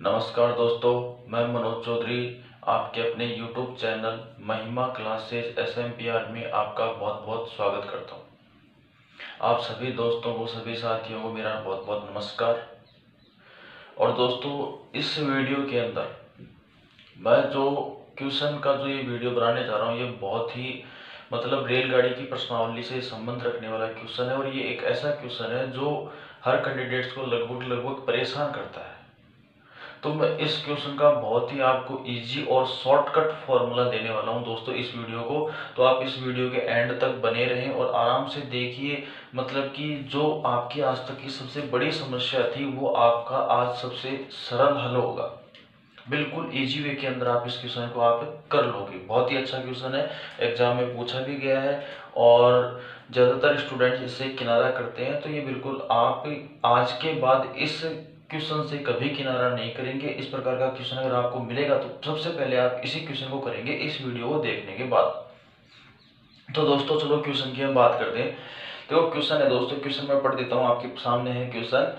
नमस्कार दोस्तों, मैं मनोज चौधरी आपके अपने YouTube चैनल महिमा क्लासेज SMPR में आपका बहुत बहुत स्वागत करता हूं। आप सभी दोस्तों को, सभी साथियों को मेरा बहुत बहुत नमस्कार। और दोस्तों, इस वीडियो के अंदर मैं जो क्वेश्चन का जो ये वीडियो बनाने जा रहा हूँ, ये बहुत ही रेलगाड़ी की प्रश्नावली से संबंध रखने वाला क्वेश्चन है। और ये एक ऐसा क्वेश्चन है जो हर कैंडिडेट्स को लगभग परेशान करता है। तो मैं इस क्वेश्चन का बहुत ही आपको इजी और शॉर्टकट फॉर्मूला देने वाला हूं दोस्तों इस वीडियो को। तो आप इस वीडियो के एंड तक बने रहें और आराम से देखिए। कि जो आपकी आज तक की सबसे बड़ी समस्या थी वो आपका आज सबसे सरल हल होगा। बिल्कुल इजी वे के अंदर आप इस क्वेश्चन को आप कर लोगे। बहुत ही अच्छा क्वेश्चन है, एग्जाम में पूछा भी गया है और ज़्यादातर स्टूडेंट इससे किनारा करते हैं। तो ये बिल्कुल आप आज के बाद इस क्वेश्चन से कभी किनारा नहीं करेंगे। इस प्रकार का क्वेश्चन अगर आपको मिलेगा तो सबसे पहले आप इसी क्वेश्चन को करेंगे इस वीडियो को देखने के बाद। तो दोस्तों चलो क्वेश्चन की हम बात करते हैं। तो क्वेश्चन है दोस्तों, क्वेश्चन मैं पढ़ देता हूँ, आपके सामने है क्वेश्चन।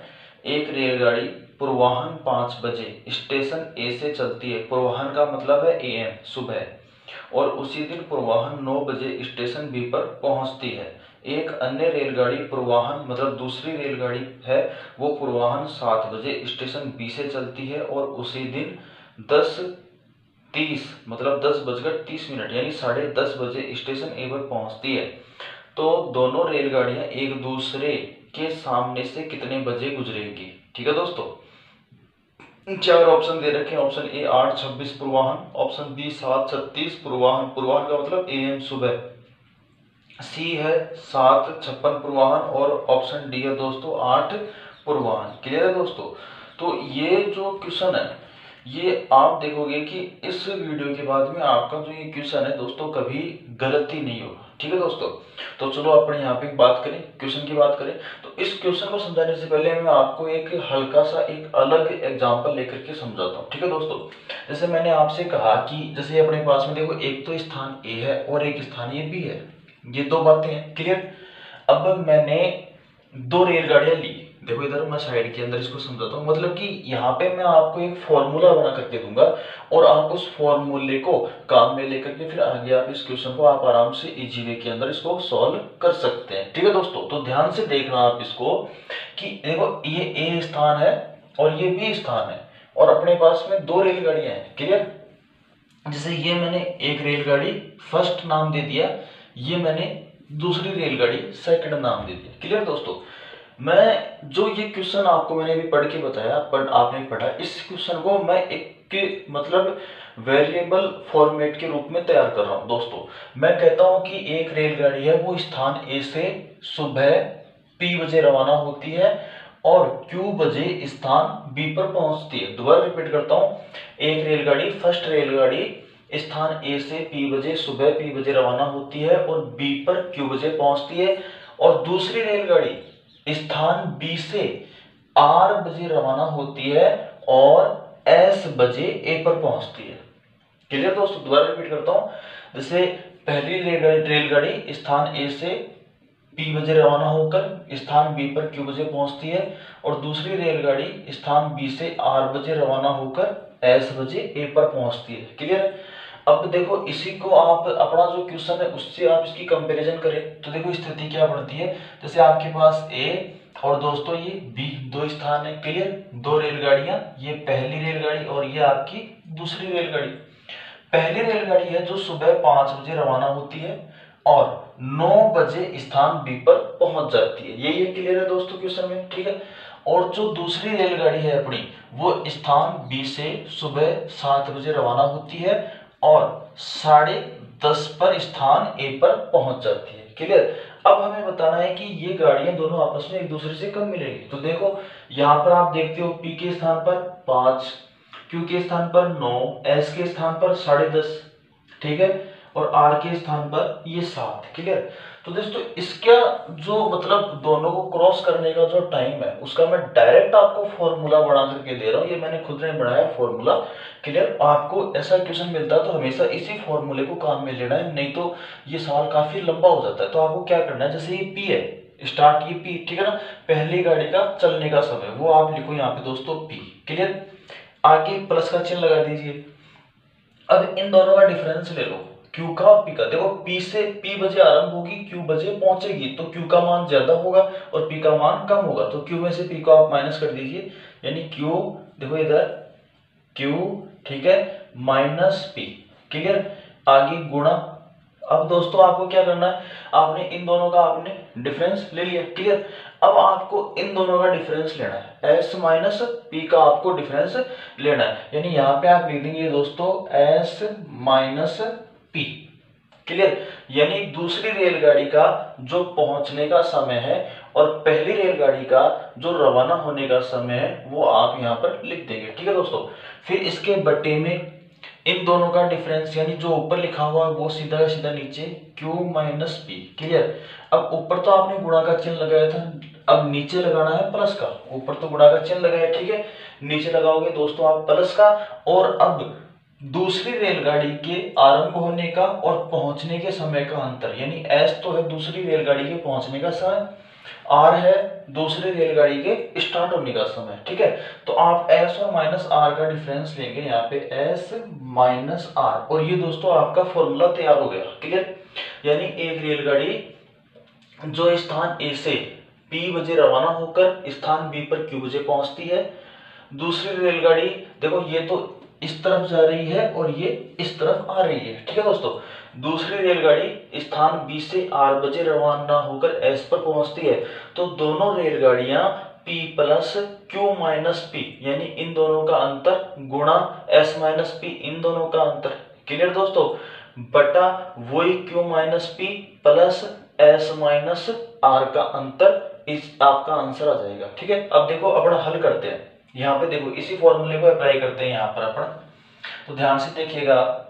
एक रेलगाड़ी पूर्वाह्न 5 बजे स्टेशन ए से चलती है। पूर्वाह्न का मतलब है AM सुबह, और उसी दिन पूर्वाह्न 9 बजे स्टेशन बी पर पहुंचती है। एक अन्य रेलगाड़ी पूर्वाह्न मतलब दूसरी रेलगाड़ी है वो पूर्वाह्न 7 बजे स्टेशन बी से चलती है और उसी दिन 10:30 मतलब 10:30 यानी 10:30 बजे स्टेशन ए पर पहुंचती है। तो दोनों रेलगाड़ियां एक दूसरे के सामने से कितने बजे गुजरेंगी? ठीक है दोस्तों, चार ऑप्शन दे रखे हैं। ऑप्शन ए 8:26 पूर्वाह्न, ऑप्शन बी 7:36 पूर्वाह्न, पूर्वाह्न का मतलब AM सुबह, सी है 7:56 पूर्वाह्न और ऑप्शन डी है दोस्तों 8 पूर्वाह्न। क्लियर है दोस्तों? तो ये जो क्वेश्चन है ये आप देखोगे कि इस वीडियो के बाद में आपका जो ये क्वेश्चन है दोस्तों कभी गलती नहीं होगा। ठीक है दोस्तों, तो चलो अपन यहाँ पे बात करें, क्वेश्चन की बात करें। तो इस क्वेश्चन को समझाने से पहले मैं आपको एक हल्का सा एक अलग एग्जांपल लेकर के समझाता हूँ। ठीक है दोस्तों, जैसे मैंने आपसे कहा कि जैसे अपने पास में देखो एक तो स्थान ए है और एक स्थान ये बी है, ये दो बातें हैं। क्लियर? अब मैंने दो रेलगाड़ियां ली। देखो इधर मैं साइड के अंदर इसको समझाता हूँ। कि यहाँ पे मैं आपको एक फॉर्मूला बना करके दूंगा और आप उस फॉर्मूले को काम में लेकर के फिर आगे आप इस क्वेश्चन को आप आराम से इजी वे के अंदर इसको सॉल्व कर सकते हैं। ठीक है दोस्तों, तो ध्यान से देखना आप इसको कि देखो ये ए स्थान है और ये बी स्थान है और अपने पास में दो रेलगाड़ियां हैं। क्लियर? जैसे ये मैंने एक रेलगाड़ी फर्स्ट नाम दे दिया, ये मैंने दूसरी रेलगाड़ी सेकंड नाम दे दिया। क्लियर दोस्तों? मैं जो ये क्वेश्चन आपको मैंने अभी पढ़ के बताया, पर आपने पढ़ा, इस क्वेश्चन को मैं एक वेरिएबल फॉर्मेट के रूप में तैयार कर रहा हूं दोस्तों। मैं कहता हूं कि एक रेलगाड़ी है वो स्थान ए से सुबह P बजे रवाना होती है और Q बजे स्थान बी पर पहुंचती है। दोबारा रिपीट करता हूं, एक रेलगाड़ी फर्स्ट रेलगाड़ी स्थान ए से P बजे सुबह P बजे रवाना होती है और B पर Q बजे पहुंचती है, और दूसरी रेलगाड़ी स्थान बी से R बजे रवाना होती है और S बजे A पर पहुंचती है। क्लियर दोस्तों? दोबारा रिपीट करता हूं, जैसे पहली रेलगाड़ी स्थान ए से P बजे रवाना होकर स्थान B पर Q बजे पहुंचती है और दूसरी रेलगाड़ी स्थान B से R बजे रवाना होकर S बजे A पर पहुंचती है। क्लियर? अब देखो इसी को आप अपना जो क्वेश्चन है उससे आप इसकी कंपैरिजन करें तो देखो स्थिति क्या बनती है। जैसे आपके पास A और दोस्तों ये B दो स्थान है। क्लियर? दो रेलगाड़ियां, ये पहली रेलगाड़ी और ये आपकी दूसरी रेलगाड़ी। पहली रेलगाड़ी है जो सुबह 5 बजे रवाना होती है और 9 बजे स्थान बी पर पहुंच जाती है। ये क्लियर है दोस्तों क्वेश्चन में? ठीक है। और जो दूसरी रेलगाड़ी है अपनी वो स्थान बी से सुबह 7 बजे रवाना होती है और 10:30 पर स्थान ए पर पहुंच जाती है। क्लियर? अब हमें बताना है कि ये गाड़ियां दोनों आपस में एक दूसरे से कब मिलेंगी। तो देखो यहाँ पर आप देखते हो P के स्थान पर 5, Q के स्थान पर 9, S के स्थान पर 10:30, ठीक है, और R के स्थान पर ये 7। क्लियर? तो दोस्तों इसका जो दोनों को क्रॉस करने का जो टाइम है उसका मैं डायरेक्ट आपको फॉर्मूला बना करके दे रहा हूँ। ये मैंने खुद ने बनाया फॉर्मूला। क्लियर? आपको ऐसा क्वेश्चन मिलता है तो हमेशा इसी फॉर्मूले को काम में लेना है, नहीं तो ये सवाल काफी लंबा हो जाता है। तो आपको क्या करना है, जैसे ये P है, स्टार्ट ये P, ठीक है ना, पहली गाड़ी का चलने का समय वो आप लिखो यहाँ पे दोस्तों P। क्लियर? आगे प्लस का चिन्ह लगा दीजिए। अब इन दोनों का डिफरेंस ले लो, Q का और P का। देखो P से P बजे आरंभ होगी, Q बजे पहुंचेगी, तो Q का मान ज्यादा होगा और P का मान कम होगा, तो Q में से P को आप माइनस कर दीजिए, यानी Q, देखो इधर Q, ठीक है, माइनस P, क्लियर। आगे गुणा। अब दोस्तों आपको क्या करना है, आपने इन दोनों का आपने डिफरेंस ले लिया, क्लियर। अब आपको इन दोनों का डिफरेंस लेना है, S माइनस P का आपको डिफरेंस लेना है, यानी यहाँ पे आप लिख देंगे दोस्तों S माइनस P, क्लियर। यानी दूसरी रेलगाड़ी का जो पहुंचने का समय है और पहली रेलगाड़ी का जो रवाना होने का समय है वो आप यहाँ पर लिख देंगे, ठीक है दोस्तों। फिर इसके बट्टे में इन दोनों का डिफरेंस, यानी जो ऊपर लिखा हुआ है वो सीधा का सीधा नीचे Q माइनस P, क्लियर। अब ऊपर तो आपने गुणा का चिन्ह लगाया था, अब नीचे लगाना है प्लस का। ऊपर तो गुणा का चिन्ह लगाया, ठीक है, नीचे लगाओगे दोस्तों आप प्लस का। और अब दूसरी रेलगाड़ी के आरंभ होने का और पहुंचने के समय का अंतर, यानी S तो है दूसरी रेलगाड़ी के पहुंचने का समय, R है दूसरी रेलगाड़ी के स्टार्ट होने का समय, ठीक है। तो आप S और माइनस R का डिफरेंस लेंगे यहाँ पे S माइनस R, और ये दोस्तों आपका फॉर्मूला तैयार हो गया, क्लियर। यानी एक रेलगाड़ी जो स्थान A से P बजे रवाना होकर स्थान B पर Q बजे पहुंचती है, दूसरी रेलगाड़ी देखो ये तो इस तरफ जा रही है और ये इस तरफ आ रही है, ठीक है दोस्तों। दूसरी रेलगाड़ी स्थान B से R बजे रवाना होकर S पर पहुंचती है, तो दोनों रेलगाड़ियां P plus Q minus P, यानी इन दोनों का अंतर गुणा S माइनस P, इन दोनों का अंतर, क्लियर दोस्तों, बटा वही Q minus P plus S minus R का अंतर, इस आपका आंसर आ जाएगा, ठीक है। अब देखो अपना हल करते हैं, यहाँ पे देखो इसी फॉर्मूले को अप्लाई करते हैं यहाँ पर अपन, तो ध्यान से देखिएगा।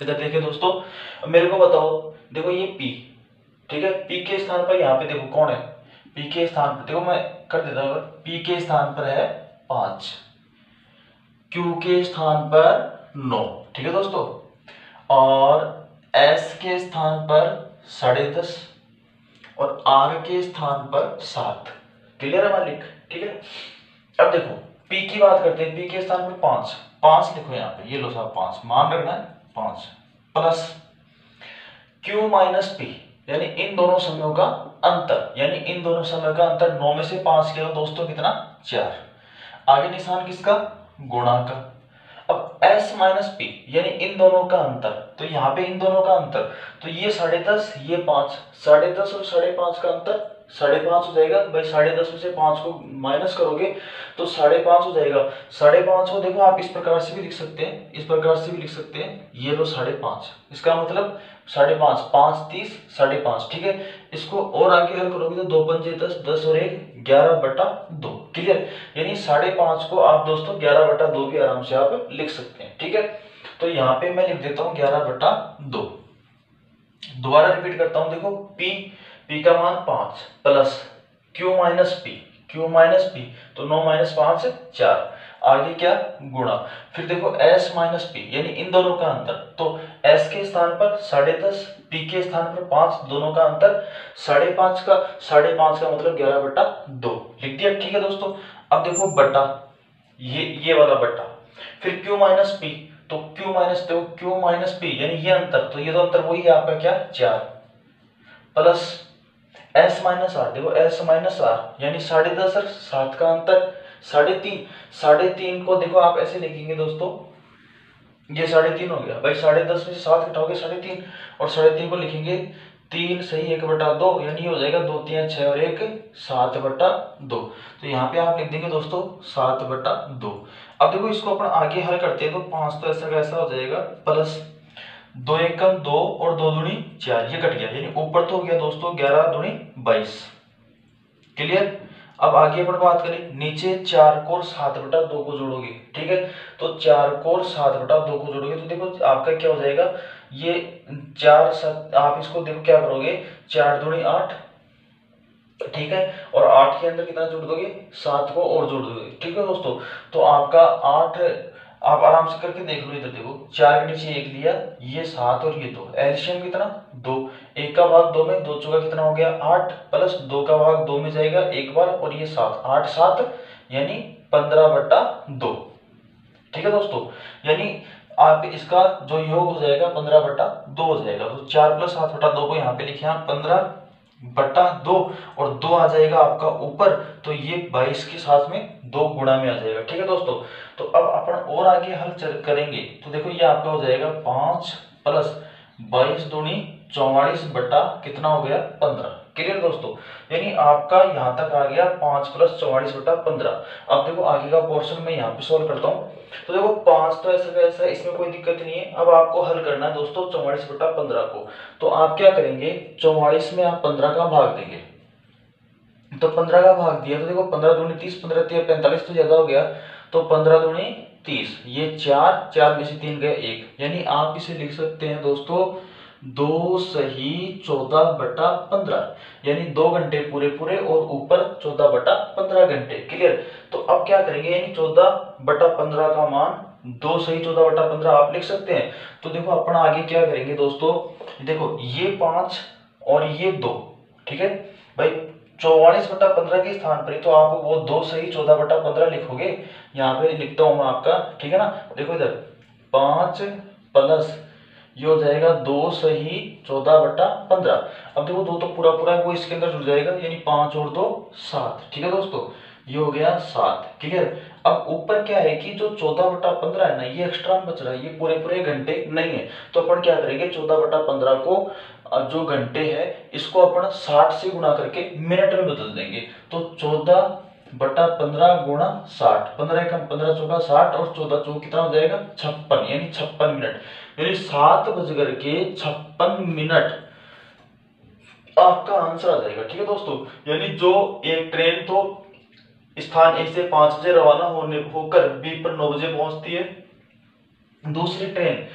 इधर देखिए दोस्तों, मेरे को बताओ, देखो ये P, ठीक है, P के स्थान पर यहाँ पे देखो कौन है, P के स्थान पर देखो मैं कर देता हूँ, P के स्थान पर है 5, Q के स्थान पर 9, ठीक है दोस्तों, और S के स्थान पर 10.5 और R के स्थान पर 7, क्लियर है मालिक, ठीक है। अब देखो P की बात करते हैं, P के स्थान पर 5 लिखो यहाँ पे, ये लो साहब 5 मान रखना है, 5 प्लस Q माइनस P, यानी इन दोनों समयों का अंतर, यानी इन दोनों समय का अंतर 9 में से 5 किया दोस्तों कितना 4, आगे निशान किसका गुणा का। अब S माइनस P यानी इन दोनों का अंतर, तो यहाँ पे इन दोनों का अंतर, तो ये 10.5 ये 5, 10.5 और 5.5 का अंतर 5.5 हो जाएगा भाई, 10.5 में से 5 को माइनस करोगे तो 5.5 हो जाएगा। 5.5 को देखो आप इस प्रकार से भी लिख सकते हैं, इस प्रकार से भी लिख सकते हैं, ये लो 5.5, इसका मतलब 5.5, 5 30 5.5, ठीक है। इसको और आगे हल करोगे तो 2 पंजे 10, 10 और 1 11/2, क्लियर। यानी 5.5 को आप दोस्तों 11/2 भी आराम से आप लिख सकते हैं, ठीक है। तो यहाँ पे मैं लिख देता हूँ 11/2। दोबारा रिपीट करता हूँ, देखो P का मान 5 प्लस Q माइनस P, तो 9 माइनस 5 4, आगे क्या गुणा, फिर देखो S माइनस P यानी इन दोनों का अंतर, तो S के स्थान पर 10.5, P के स्थान पर 5, दोनों का अंतर 5.5 का मतलब 11/2 लिख दिया, ठीक है दोस्तों। अब देखो बटा, ये वाला बटा, फिर Q माइनस P, तो Q माइनस P यानी ये अंतर, तो ये तो अंतर वही है आपका क्या 4, प्लस S माइनस R, देखो S माइनस R यानी 10.5 और 7 का अंतर 3.5 को देखो आप ऐसे लिखेंगे दोस्तों, ये 3.5 हो गया भाई, 10.5 में से 7 घटाओगे 3.5 और 3.5 को लिखेंगे 3 सही 1/2, यानी हो जाएगा 2 3 6 और 1 7/2, तो यहाँ पे आप लिख देंगे दोस्तों 7/2। अब देखो इसको अपन आगे हल करते हैं, तो 5 तो ऐसा कैसा हो जाएगा, प्लस 2 1 2 और 2 दूनी 4, ये कट गया, यानी ऊपर तो हो गया दोस्तों 11 दूनी 22, क्लियर। अब आगे अपन बात करें, नीचे 4 को 7/2 को जोड़ोगे, ठीक है, तो 4 को 7/2 को जोड़ोगे तो देखो आपका क्या हो जाएगा, ये 4 7, आप इसको देखो क्या करोगे, 4 दूनी 8, ठीक है, और 8 के अंदर कितना जोड़ दोगे, 7 को और जोड़ दोगे, ठीक है दोस्तों। तो आपका 8, आप आराम से करके देख लो, इधर देखो 4 के नीचे 1 लिया, ये 7 और ये 2, एलसीएम कितना 2, 1 का भाग 2 में 2 चौका कितना हो गया 8, प्लस 2 का भाग 2 में जाएगा एक बार, और ये 7, 8 7 यानी 15/2, 2। ठीक है दोस्तों, यानी आप इसका जो योग हो जाएगा 15/2 हो जाएगा। तो 4+7/2 को यहाँ पे लिखे हम 15/2 और 2 आ जाएगा आपका ऊपर, तो ये 22 के साथ में 2 गुणा में आ जाएगा। ठीक है दोस्तों, तो अब अपन और आगे हल करेंगे तो देखो ये आपका हो जाएगा 5 + 22 दूनी 44 बटा कितना हो गया 15। क्लियर दोस्तों, यानी आपका यहाँ तक आ गया 5 + 44 बटा 15। अब देखो आगे का पोर्शन मैं यहाँ पे सोल्व करता हूँ। तो देखो 5 तो ऐसा का ऐसा, इसमें कोई दिक्कत नहीं है। अब आपको हल करना है दोस्तों 44/15 को। तो आप क्या करेंगे, 44 में आप 15 का भाग देंगे। तो 15 का भाग दिया तो देखो 15 दूनी 30, 15 3 45 तो ज्यादा हो गया, तो 15 दूनी 30, ये 4 में से 3 गए 1, यानी आप इसे लिख सकते हैं दोस्तों 2 सही 14/15, यानी 2 घंटे पूरे पूरे और ऊपर 14/15 घंटे। क्लियर, तो अब क्या करेंगे, यानी 14/15 का मान 2 सही 14/15 आप लिख सकते हैं। तो देखो अपन आगे क्या करेंगे दोस्तों, देखो ये 5 और ये 2, ठीक है भाई, 44/15 के स्थान पर ही तो आप वो 2 सही 14/15 लिखोगे। यहाँ पे लिखता हूं मैं आपका, ठीक है ना। देखो इधर 5 प्लस ये हो जाएगा 2 सही 14/15। अब देखो 2 तो पूरा पूरा है वो इसके अंदर जुड़ जाएगा, यानी 5 और 2 7। ठीक है दोस्तों, ये हो गया 7। क्लियर, अब ऊपर क्या है कि जो 14/15 है ना, ये एक्स्ट्रा बच रहा है, ये पूरे पूरे घंटे नहीं है। तो अपन क्या करेंगे, 14/15 को जो घंटे है इसको अपन 60 से गुणा करके मिनट में बदल देंगे। तो 14/15 गुणा 60, 15 एकम 15 चौका 60 और 14 चौक कितना हो जाएगा 56, यानी 56 मिनट, यानी 7:56 आपका आंसर आ जाएगा। ठीक है दोस्तों, यानी जो एक ट्रेन तो स्थान ए से 5 बजे रवाना होकर बी पर 9 बजे पहुंचती है, दूसरी ट्रेन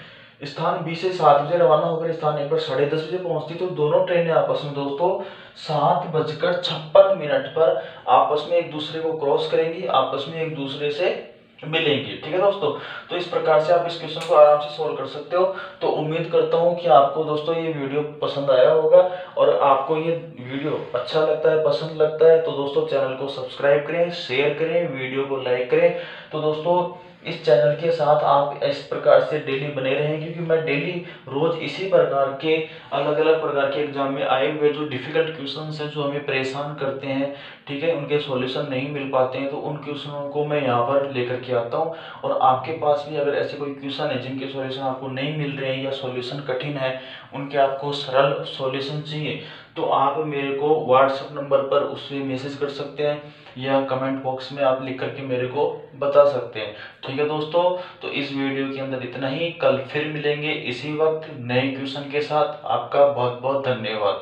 स्थान बी से 7 बजे रवाना होकर स्थान ए पर 10:30 बजे पहुंचती, तो दोनों ट्रेनें आपस में दोस्तों 7:56 पर आपस में एक दूसरे को क्रॉस करेंगी, आपस में एक दूसरे से मिलेंगे। ठीक है दोस्तों, तो इस प्रकार से आप इस क्वेश्चन को आराम से सोल्व कर सकते हो। तो उम्मीद करता हूं कि आपको दोस्तों ये वीडियो पसंद आया होगा, और आपको ये वीडियो अच्छा लगता है, पसंद लगता है तो दोस्तों चैनल को सब्सक्राइब करें, शेयर करें, वीडियो को लाइक करें। तो दोस्तों इस चैनल के साथ आप इस प्रकार से डेली बने रहें, क्योंकि मैं डेली रोज इसी प्रकार के अलग अलग प्रकार के एग्जाम में आए हुए जो डिफिकल्ट क्वेश्चंस हैं, जो हमें परेशान करते हैं, ठीक है, उनके सॉल्यूशन नहीं मिल पाते हैं, तो उन क्वेश्चनों को मैं यहाँ पर लेकर के आता हूँ। और आपके पास भी अगर ऐसे कोई क्वेश्चन है जिनके सॉल्यूशन आपको नहीं मिल रहे हैं या सॉल्यूशन कठिन है, उनके आपको सरल सॉल्यूशन चाहिए, तो आप मेरे को व्हाट्सएप नंबर पर उससे मैसेज कर सकते हैं या कमेंट बॉक्स में आप लिख करके मेरे को बता सकते हैं। ठीक है दोस्तों, तो इस वीडियो के अंदर इतना ही। कल फिर मिलेंगे इसी वक्त नए क्वेश्चन के साथ। आपका बहुत बहुत धन्यवाद।